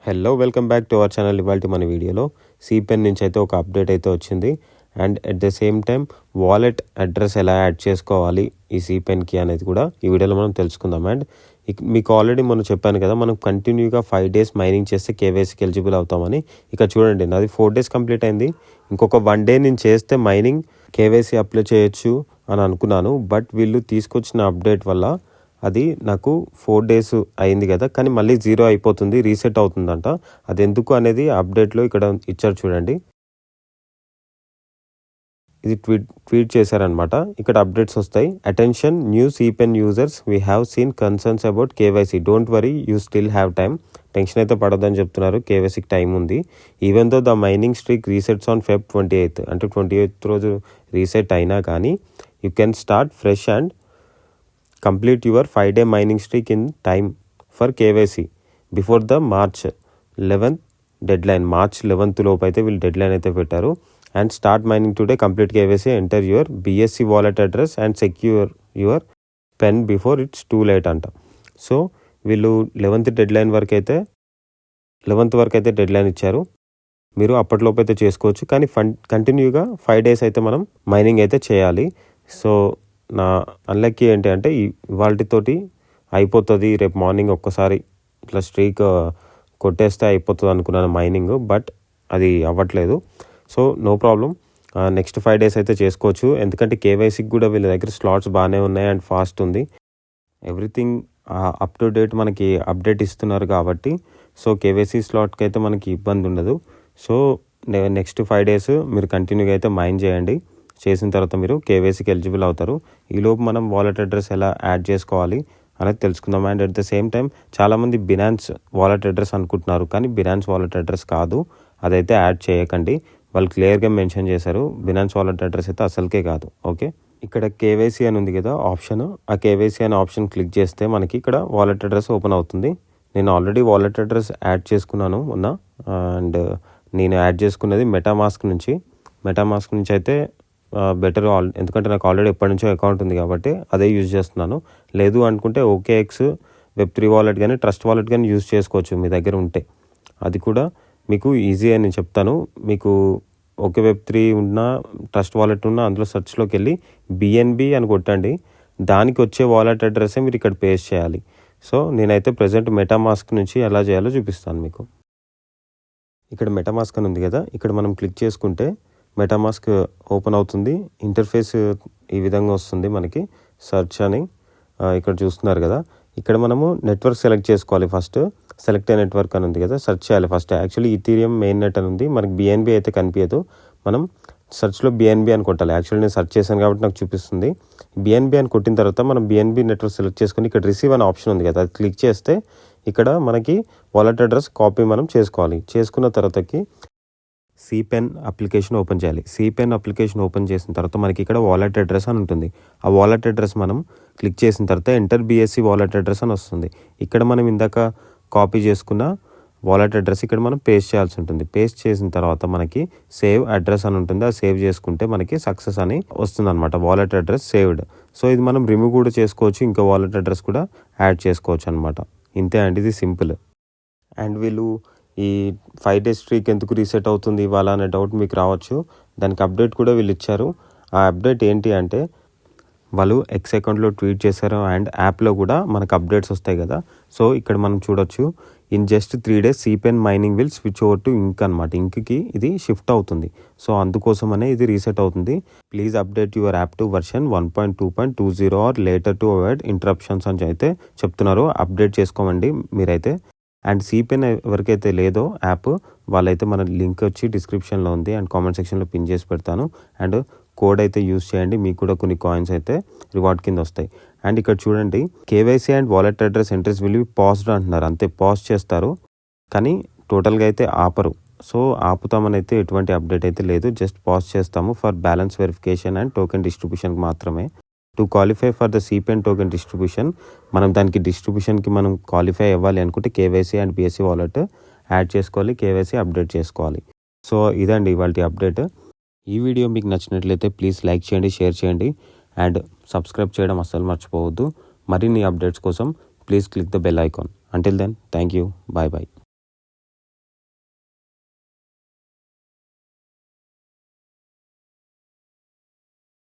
Hello welcome back to our channel. ఇవాళ మన వీడియోలో సిపెన్ నుంచి అయితే ఒక అప్డేట్ అయితే వచ్చింది. And at the same time wallet address ఎలా యాడ్ చేసుకోవాలి ఈ సిపెన్కి అనేది కూడా ఈ వీడియోలో మనం తెలుసుకుందాం. అండ్ మీకు ఆల్రెడీ మనం చెప్పాను కదా, మనం కంటిన్యూగా 5 days మైనింగ్ చేస్తే కేవైసీకి ఎలిజిబుల్ అవుతామని. ఇక చూడండి, నాది 4 days కంప్లీట్ అయింది. ఇంకొక 1 day నేను చేస్తే మైనింగ్ కేవైసీ అప్లై చేయొచ్చు అని అనుకున్నాను. బట్ వీళ్ళు తీసుకొచ్చిన అప్డేట్ వల్ల అది నాకు 4 days అయింది కదా, కానీ మళ్ళీ 0 అయిపోతుంది, రీసెట్ అవుతుందంట. అది ఎందుకు అనేది అప్డేట్లో ఇక్కడ ఇచ్చారు చూడండి. ఇది ట్వీట్ చేశారనమాట. ఇక్కడ అప్డేట్స్ వస్తాయి. అటెన్షన్ న్యూ సిపెన్ users, we have seen concerns about KYC, don't worry, you still have time. Tension అయితే పడొద్దని చెప్తున్నారు, కేవైసీకి టైం ఉంది. Even though the mining streak resets on Feb 28, అంటే 28th రోజు రీసెట్ అయినా కానీ you can start fresh and complete your 5 day mining streak in time for KYC before the March 11th deadline. March 11th లోపు అయితే వీళ్ళు deadline అయితే పెట్టారు. And start mining today, complete KYC, enter your BSC wallet address and secure your pen before it's too late అంట. So వీళ్ళు 11th deadline వరకు అయితే 11th వరకు అయితే డెడ్లైన్ ఇచ్చారు. మీరు అప్పటిలోపు అయితే చేసుకోవచ్చు, కానీ కంటిన్యూగా 5 days అయితే మనం మైనింగ్ అయితే చేయాలి. సో నా అన్లక్కీ ఏంటి అంటే ఇవాళతోటి అయిపోతుంది, రేపు మార్నింగ్ ఒక్కసారి ఇట్లా స్ట్రీక్ కొట్టేస్తే అయిపోతుంది అనుకున్నాను మైనింగ్, బట్ అది అవ్వట్లేదు. So no problem, next 5 days అయితే చేసుకోవచ్చు. ఎందుకంటే కేవైసీకి కూడా వీళ్ళ దగ్గర స్లాట్స్ బాగానే ఉన్నాయి అండ్ ఫాస్ట్ ఉంది. ఎవ్రీథింగ్ అప్ టు డేట్ మనకి అప్డేట్ ఇస్తున్నారు కాబట్టి సో కేవైసీ స్లాట్కి అయితే మనకి ఇబ్బంది ఉండదు. సో నెక్స్ట్ 5 days మీరు కంటిన్యూగా అయితే మైన్ చేయండి. చేసిన తర్వాత మీరు కేవైసీకి ఎలిజిబుల్ అవుతారు. ఈలోపు మనం వాలెట్ అడ్రస్ ఎలా యాడ్ చేసుకోవాలి అనేది తెలుసుకుందాం. And at the same time చాలామంది బినాన్స్ వాలెట్ అడ్రస్ అనుకుంటున్నారు, కానీ బినాన్స్ వాలెట్ అడ్రస్ కాదు, అదైతే యాడ్ చేయకండి. వాళ్ళు క్లియర్గా మెన్షన్ చేశారు, బినాన్స్ వాలెట్ అడ్రస్ అయితే అసలుకే కాదు. ఓకే, ఇక్కడ కేవైసీ అని ఉంది కదా ఆప్షన్, ఆ కేవైసీ అనే ఆప్షన్ క్లిక్ చేస్తే మనకి ఇక్కడ వాలెట్ అడ్రస్ ఓపెన్ అవుతుంది. నేను ఆల్రెడీ వాలెట్ అడ్రస్ యాడ్ చేసుకున్నాను మొన్న. అండ్ నేను యాడ్ చేసుకున్నది మెటామాస్క్ నుంచి అయితే బెటర్, ఎందుకంటే నాకు ఆల్రెడీ ఎప్పటి నుంచో అకౌంట్ ఉంది కాబట్టి అదే యూజ్ చేస్తున్నాను. లేదు అనుకుంటే OKX Web3 వాలెట్ కానీ ట్రస్ట్ వాలెట్ కానీ యూజ్ చేసుకోవచ్చు మీ దగ్గర ఉంటే. అది కూడా మీకు ఈజీ అని నేను చెప్తాను. మీకు ఓకే Web3 ఉన్నా ట్రస్ట్ వాలెట్ ఉన్నా అందులో సెర్చ్లోకి వెళ్ళి BNB అని కొట్టండి, దానికి వచ్చే వాలెట్ అడ్రస్సే మీరు ఇక్కడ పేస్ట్ చేయాలి. సో నేనైతే ప్రజెంట్ మెటామాస్క్ నుంచి ఎలా చేయాలో చూపిస్తాను మీకు. ఇక్కడ మెటామాస్క్ అని ఉంది కదా, ఇక్కడ మనం క్లిక్ చేసుకుంటే మెటామాస్క్ ఓపెన్ అవుతుంది. ఇంటర్ఫేస్ ఈ విధంగా వస్తుంది మనకి. సెర్చ్ అని ఇక్కడ చూస్తున్నారు కదా, ఇక్కడ మనము నెట్వర్క్ సెలెక్ట్ చేసుకోవాలి. ఫస్ట్ సెలెక్ట్ అయ్యే నెట్వర్క్ అని ఉంది కదా, సెర్చ్ చేయాలి first. Actually Ethereum main net అని ఉంది, మనకి BNB అయితే కనిపించదు. మనం సెర్చ్లో BNB అని కొట్టాలి. యాక్చువల్లీ నేను సెర్చ్ చేశాను కాబట్టి నాకు చూపిస్తుంది. BNB అని కొట్టిన తర్వాత మనం BNB నెట్వర్క్ సెలెక్ట్ చేసుకుని ఇక్కడ రిసీవ్ అనే ఆప్షన్ ఉంది కదా, అది క్లిక్ చేస్తే ఇక్కడ మనకి వాలెట్ అడ్రస్ కాపీ మనం చేసుకోవాలి. చేసుకున్న తర్వాతకి సిపెన్ అప్లికేషన్ ఓపెన్ చేయాలి. సిపెన్ అప్లికేషన్ ఓపెన్ చేసిన తర్వాత మనకి ఇక్కడ వాలెట్ అడ్రస్ అని ఉంటుంది. ఆ వాలెట్ అడ్రస్ మనం క్లిక్ చేసిన తర్వాత ఎంటర్ BSC వాలెట్ అడ్రస్ అని వస్తుంది. ఇక్కడ మనం ఇందాక కాపీ చేసుకున్న వాలెట్ అడ్రస్ ఇక్కడ మనం పేస్ట్ చేయాల్సి ఉంటుంది. పేస్ట్ చేసిన తర్వాత మనకి సేవ్ అడ్రస్ అని ఉంటుంది, అది సేవ్ చేసుకుంటే మనకి సక్సెస్ అని వస్తుంది అనమాట, వాలెట్ అడ్రస్ సేవ్డ్. సో ఇది మనం రిమూవ్ కూడా చేసుకోవచ్చు, ఇంకా వాలెట్ అడ్రస్ కూడా యాడ్ చేసుకోవచ్చు అనమాట. ఇంతే అండి, ఇది సింపుల్. అండ్ వీళ్ళు ఈ 5 days స్ట్రీక్ ఎందుకు రీసెట్ అవుతుంది ఇవాళ అనే డౌట్ మీకు రావచ్చు. దానికి అప్డేట్ కూడా వీళ్ళు ఇచ్చారు. ఆ అప్డేట్ ఏంటి అంటే వాళ్ళు X అకౌంట్లో ట్వీట్ చేశారు అండ్ యాప్లో కూడా మనకు అప్డేట్స్ వస్తాయి కదా. సో ఇక్కడ మనం చూడొచ్చు, ఇన్ జస్ట్ 3 days సిపెన్ mining will switch over to ink అనమాట. ఇంక్కి ఇది షిఫ్ట్ అవుతుంది. సో అందుకోసమనే ఇది రీసెట్ అవుతుంది. Please update your app to version 1.2.20 or later to avoid interruptions అని అయితే చెప్తున్నారు. అప్డేట్ చేసుకోమండి మీరైతే. అండ్ సిపెన్ ఎవరికైతే లేదో యాప్, వాళ్ళైతే మన లింక్ వచ్చి డిస్క్రిప్షన్లో ఉంది అండ్ కామెంట్ సెక్షన్లో పిన్ చేసి పెడతాను. అండ్ కోడ్ అయితే యూస్ చేయండి, మీకు కూడా కొన్ని కాయిన్స్ అయితే రివార్డ్ కింద వస్తాయి. అండ్ ఇక్కడ చూడండి, KYC and wallet address entries will be passed అంటున్నారు. అంతే, పాజ్ చేస్తారు కానీ టోటల్గా అయితే ఆపరు. సో ఆపుతామని అయితే ఎటువంటి అప్డేట్ అయితే లేదు, జస్ట్ పాజ్ చేస్తాము for balance verification and token డిస్ట్రిబ్యూషన్కి మాత్రమే. టు క్వాలిఫై ఫర్ ద సిపెన్ టోకెన్ డిస్ట్రిబ్యూషన్, మనం దానికి డిస్ట్రిబ్యూషన్కి మనం క్వాలిఫై అవ్వాలి అనుకుంటే KYC and BSC wallet add చేసుకోవాలి, కేవైసీ అప్డేట్ చేసుకోవాలి. సో ఇదండి ఇవాళ అప్డేట్. ఈ వీడియో మీకు నచ్చినట్లయితే ప్లీజ్ లైక్ చేయండి, షేర్ చేయండి అండ్ సబ్స్క్రైబ్ చేయడం అస్సలు మర్చిపోవద్దు. మరిన్ని అప్డేట్స్ కోసం please click the bell icon. Until then, thank you, bye bye.